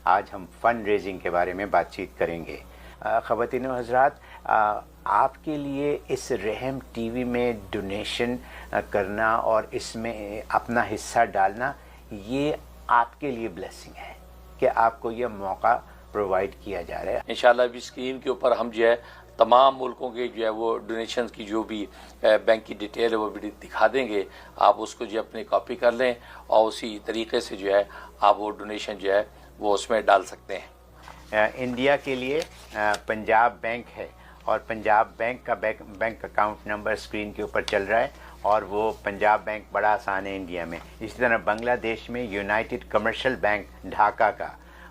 آج ہم fund raising کے بارے میں بات چیت کریں گے۔ خواتین و حضرات، آپ کے لیے اس رحم ٹی وی میں ڈونیشن کرنا اور اس میں اپنا حصہ ڈالنا، یہ آپ کے لیے بلیسنگ ہے کہ آپ کو یہ موقع پرووائڈ کیا جا رہا ہے۔ انشاءاللہ ابھی اسکرین کے اوپر ہم جو ہے تمام ملکوں کے جو ہے وہ ڈونیشنز کی جو بھی بینک کی ڈیٹیل ہے وہ بھی دکھا دیں گے، آپ اس کو جو اپنی کاپی کر لیں اور اسی طریقے سے جو ہے آپ وہ ڈونیشن جو ہے وہ اس میں ڈال سکتے ہیں۔ انڈیا کے لیے پنجاب بینک ہے، اور پنجاب بینک کا بینک اکاؤنٹ نمبر اسکرین کے اوپر چل رہا ہے، اور وہ پنجاب بینک بڑا آسان ہے انڈیا میں۔ اسی طرح بنگلہ دیش میں یونائٹڈ کمرشل بینک ڈھاکہ کا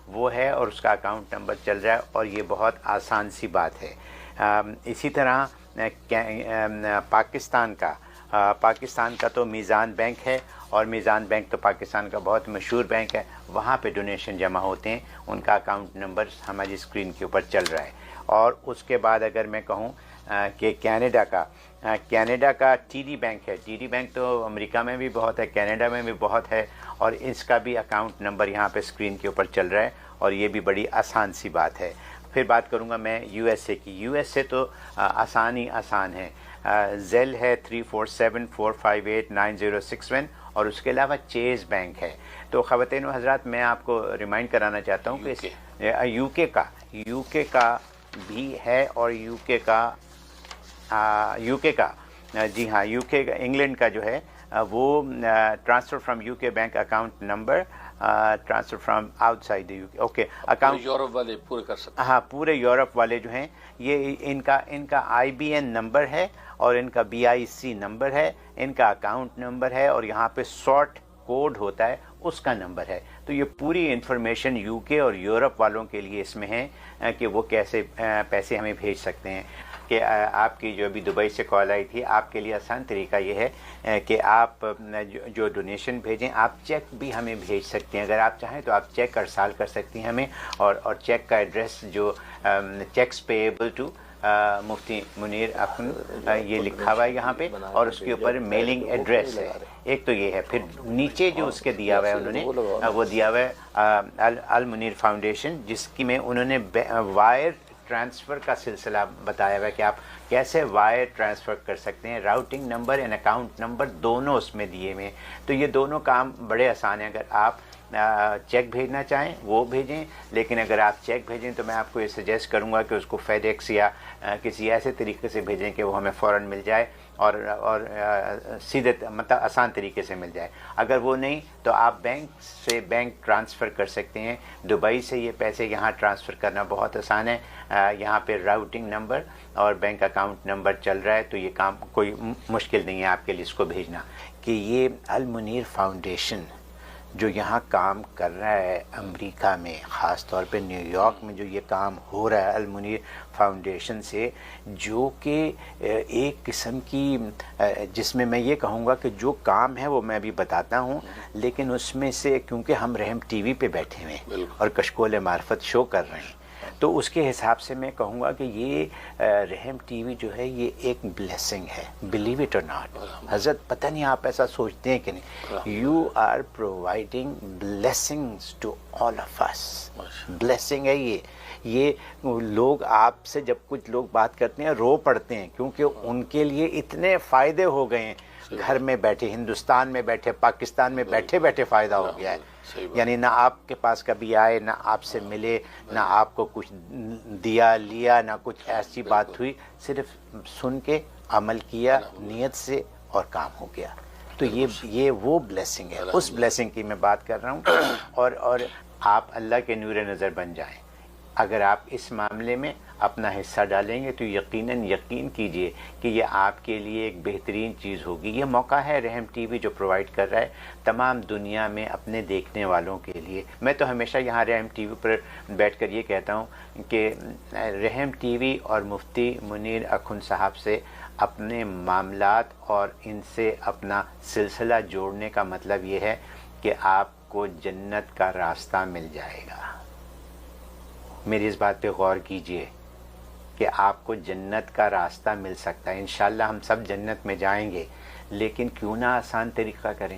وہ ہے، اور اس کا اکاؤنٹ نمبر چل رہا ہے، اور یہ بہت آسان سی بات ہے۔ اسی طرح پاکستان کا تو میزان بینک ہے، اور میزان بینک تو پاکستان کا بہت مشہور بینک ہے، وہاں پہ ڈونیشن جمع ہوتے ہیں، ان کا اکاؤنٹ نمبر ہماری اسکرین کے اوپر چل رہا ہے۔ اور اس کے بعد اگر میں کہوں کہ کینیڈا کا ٹی ڈی بینک ہے، ٹی ڈی بینک تو امریکہ میں بھی بہت ہے، کینیڈا میں بھی بہت ہے، اور اس کا بھی اکاؤنٹ نمبر یہاں پہ اسکرین کے اوپر چل رہا ہے، اور یہ بھی بڑی آسان سی بات ہے۔ پھر بات کروں گا میں یو ایس اے کی۔ یو ایس اے تو آسان ہے، زیل ہے 3474589061، اور اس کے علاوہ چیز بینک ہے۔ تو خواتین و حضرات، میں آپ کو ریمائنڈ کرانا چاہتا ہوں کہ یو کے کا بھی ہے، اور یو کے کا جی ہاں، یو کے انگلینڈ کا جو ہے وہ ٹرانسفر فرام یو کے bank account number, transfer from out side you کے، اوکے اکاؤنٹ یورپ والے پورے کر سکتے ہیں۔ ہاں، پورے یورپ والے جو ہیں، یہ ان کا آئی بی این نمبر ہے، اور ان کا بی آئی سی نمبر ہے، ان کا اکاؤنٹ نمبر ہے، اور یہاں پہ سارٹ کوڈ ہوتا ہے، اس کا نمبر ہے۔ تو یہ پوری انفارمیشن یو کے اور یورپ والوں کے لیے اس میں ہے کہ وہ کیسے پیسے ہمیں بھیج سکتے ہیں۔ کہ آپ کی جو ابھی دبئی سے کال آئی تھی، آپ کے لیے آسان طریقہ یہ ہے کہ آپ جو ڈونیشن بھیجیں، آپ چیک بھی ہمیں بھیج سکتے ہیں۔ اگر آپ چاہیں تو آپ چیک ارسال کر سکتی ہیں ہمیں، اور چیک کا ایڈریس جو چیکس پیبل ٹو مفتی منیر اخن یہ لکھا ہوا ہے یہاں پہ، اور اس کے اوپر میلنگ ایڈریس ہے۔ ایک تو یہ ہے، پھر نیچے جو اس کے دیا ہوا ہے انہوں نے، وہ دیا ہوا ہے المنیر فاؤنڈیشن، جس کی میں انہوں نے وائر ٹرانسفر کا سلسلہ بتایا ہوا ہے کہ آپ کیسے وائر ٹرانسفر کر سکتے ہیں۔ Routing number and account number دونوں اس میں دیے ہوئے ہیں۔ تو یہ دونوں کام بڑے آسان ہیں۔ اگر آپ چیک بھیجنا چاہیں وہ بھیجیں، لیکن اگر آپ چیک بھیجیں تو میں آپ کو یہ سجیسٹ کروں گا کہ اس کو فیڈ ایکس یا کسی ایسے طریقے سے بھیجیں کہ وہ ہمیں فوراً مل جائے، اور سیدھے مطلب آسان طریقے سے مل جائے۔ اگر وہ نہیں تو آپ بینک سے بینک ٹرانسفر کر سکتے ہیں۔ دبئی سے یہ پیسے یہاں ٹرانسفر کرنا بہت آسان ہے۔ یہاں پہ راؤٹنگ نمبر اور بینک اکاؤنٹ نمبر چل رہا ہے، تو یہ کام کوئی مشکل نہیں ہے آپ کے لیے اس کو بھیجنا۔ کہ یہ المنیر فاؤنڈیشن جو یہاں کام کر رہا ہے امریکہ میں، خاص طور پہ نیو یارک میں جو یہ کام ہو رہا ہے المنیر فاؤنڈیشن سے، جو کہ ایک قسم کی جس میں یہ کہوں گا کہ جو کام ہے وہ میں بھی بتاتا ہوں، لیکن اس میں سے کیونکہ ہم رحم ٹی وی پہ بیٹھے ہوئے ہیں اور کشکول معرفت شو کر رہے ہیں، تو اس کے حساب سے میں کہوں گا کہ یہ رحم ٹی وی جو ہے یہ ایک بلیسنگ ہے، بلیو اٹ اور ناٹ۔ حضرت پتہ نہیں آپ ایسا سوچتے ہیں کہ نہیں، you are providing blessings to all of us. Blessing ہے یہ لوگ آپ سے جب کچھ لوگ بات کرتے ہیں رو پڑتے ہیں، کیونکہ ان کے لیے اتنے فائدے ہو گئے ہیں، گھر میں بیٹھے، ہندوستان میں بیٹھے، پاکستان میں بیٹھے بیٹھے فائدہ ہو گیا ہے۔ یعنی نہ آپ کے پاس کبھی آئے، نہ آپ سے ملے، نہ آپ کو کچھ دیا لیا، نہ کچھ ایسی بات ہوئی، صرف سن کے عمل کیا نیت سے اور کام ہو گیا۔ تو یہ وہ بلیسنگ ہے، اس بلیسنگ کی میں بات کر رہا ہوں۔ اور آپ اللہ کے نور نظر بن جائیں۔ اگر آپ اس معاملے میں اپنا حصہ ڈالیں گے تو یقین کیجئے کہ یہ آپ کے لیے ایک بہترین چیز ہوگی۔ یہ موقع ہے رحم ٹی وی جو پرووائڈ کر رہا ہے تمام دنیا میں اپنے دیکھنے والوں کے لیے۔ میں تو ہمیشہ یہاں رحم ٹی وی پر بیٹھ کر یہ کہتا ہوں کہ رحم ٹی وی اور مفتی منیر اخن صاحب سے اپنے معاملات اور ان سے اپنا سلسلہ جوڑنے کا مطلب یہ ہے کہ آپ کو جنت کا راستہ مل جائے گا۔ میری اس بات پہ غور کیجئے کہ آپ کو جنت کا راستہ مل سکتا ہے۔ انشاءاللہ ہم سب جنت میں جائیں گے، لیکن کیوں نہ آسان طریقہ کریں۔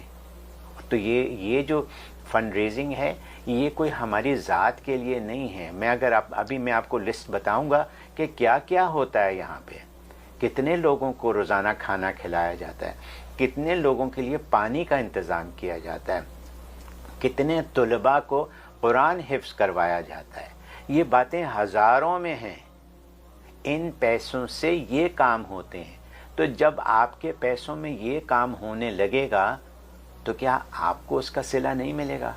تو یہ جو فنڈ ریزنگ ہے یہ کوئی ہماری ذات کے لیے نہیں ہے. میں اگر ابھی میں آپ کو لسٹ بتاؤں گا کہ کیا کیا ہوتا ہے یہاں پہ, کتنے لوگوں کو روزانہ کھانا کھلایا جاتا ہے, کتنے لوگوں کے لیے پانی کا انتظام کیا جاتا ہے, کتنے طلباء کو قرآن حفظ کروایا جاتا ہے. یہ باتیں ہزاروں میں ہیں. ان پیسوں سے یہ کام ہوتے ہیں. تو جب آپ کے پیسوں میں یہ کام ہونے لگے گا تو کیا آپ کو اس کا صلہ نہیں ملے گا؟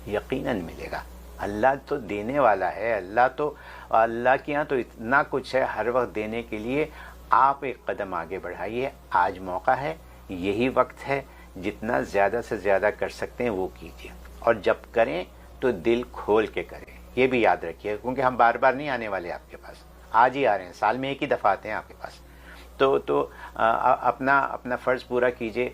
یقیناً ملے گا. اللہ تو دینے والا ہے. اللہ کے یہاں تو اتنا کچھ ہے ہر وقت دینے کے لیے. آپ ایک قدم آگے بڑھائیے. آج موقع ہے, یہی وقت ہے. جتنا زیادہ سے زیادہ کر سکتے ہیں وہ کیجیے, اور جب کریں تو دل کھول کے کریں. یہ بھی یاد رکھیے, کیونکہ ہم بار بار نہیں آنے والے آپ کے پاس. آج ہی آ رہے ہیں, سال میں ایک ہی دفعہ آتے ہیں آپ کے پاس. تو اپنا فرض پورا کیجیے.